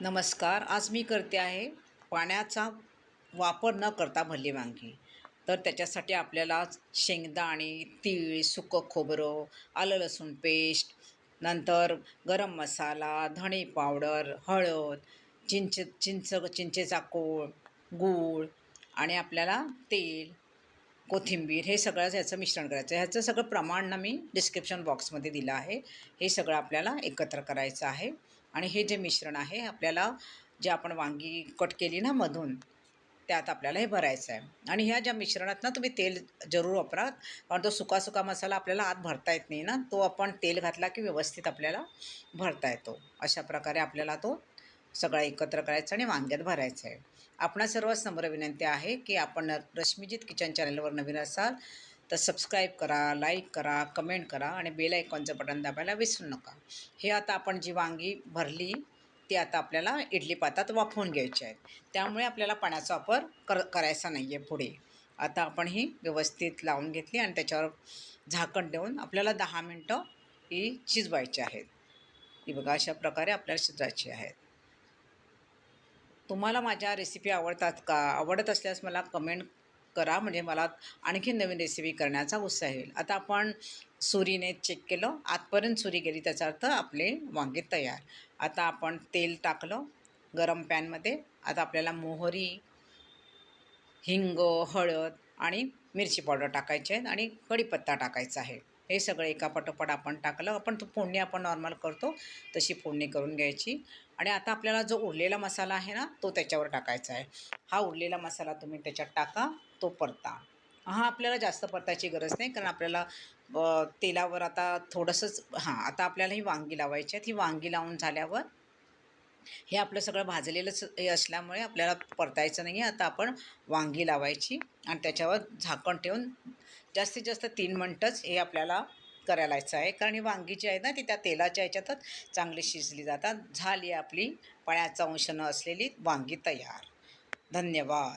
नमस्कार. आज मी करते आहे पाण्याचा वापर न करता भरली वांगी. तर त्याच्यासाठी आपल्याला शेंगदाणे, तीळ, सुकं खोबरं, आलं लसूण पेस्ट, नंतर गरम मसाला, धणे पावडर, हळद, चिंचेचा कोळ, गूळ आणि आपल्याला तेल, कोथिंबीर हे सगळं याचं मिश्रण करायचं. ह्याचं सगळं प्रमाण ना मी डिस्क्रिप्शन बॉक्समध्ये दिलं आहे. हे सगळं आपल्याला एकत्र करायचं आहे आणि हे जे मिश्रण आहे आपल्याला जे आपण वांगी कट केली ना मधून, त्यात आपल्याला हे भरायचं आहे. आणि ह्या ज्या मिश्रणात ना तुम्ही तेल जरूर वापरा, कारण तो सुका मसाला आपल्याला आत भरता येत नाही ना, तो आपण तेल घातला की व्यवस्थित आपल्याला भरता येतो. अशा प्रकारे आपल्याला तो सगळा एकत्र करायचा आणि वांग्यात भरायचं आहे. आपणा सर्वच नम्र विनंती आहे की आपण रश्मीजीत किचन चॅनलवर नवीन असाल तर सबस्क्राईब करा, लाईक करा, कमेंट करा आणि बेल आयकॉनचं बटन दाबायला विसरू नका. हे आता आपण जी वांगी भरली ती आता आपल्याला इडली पात्रात वाफवून घ्यायची आहेत. त्यामुळे आपल्याला पाण्याचा वापर करायचा नाही आहे पुढे. आता आपण ही व्यवस्थित लावून घेतली आणि त्याच्यावर झाकण देऊन आपल्याला 10 मिनटं ही शिजवायची आहेत. ही बघा अशा प्रकारे आपल्याला शिजवायची आहेत. तुम्हाला माझ्या रेसिपी आवडतात का? आवडत असल्यास मला कमेंट करा, म्हणजे मला आणखी नवीन रेसिपी करण्याचा उत्साह येईल. आता आपण सुरीने चेक केलं, आतपर्यंत सुरी गेली त्याचा अर्थ आपले वांगे तयार. आता आपण तेल टाकलं गरम पॅनमध्ये. आता आपल्याला मोहरी, हिंग, हळद आणि मिरची पावडर टाकायचे आहेत आणि कढीपत्ता टाकायचा आहे. हे सगळं एकापाठोपाठ आपण टाकलं. आपण तो फोडणी आपण नॉर्मल करतो तशी फोडणी करून घ्यायची. आणि आता आपल्याला जो उरलेला मसाला आहे ना तो त्याच्यावर टाकायचा आहे. हा उरलेला मसाला तुम्ही त्याच्यात टाका, तो परता. हा आपल्याला जास्त परतायची गरज नाही, कारण आपल्याला तेलावर आता थोडंसंच आता आपल्याला ही वांगी लावायची आहेत. ही वांगी लावून झाल्यावर हे आपलं सगळं भाजलेलंच हे असल्यामुळे आपल्याला परतायचं नाही आहे. आता आपण वांगी लावायची आणि त्याच्यावर झाकण ठेवून जास्तीत जास्त 3 मिनटंच हे आपल्याला करायलायचं आहे, कारण ही वांगी जी आहे ना ती त्या तेलाच्या ह्याच्यातच चांगली शिजली जातात. झाली आपली पाण्याचा अंश न असलेली वांगी तयार. धन्यवाद.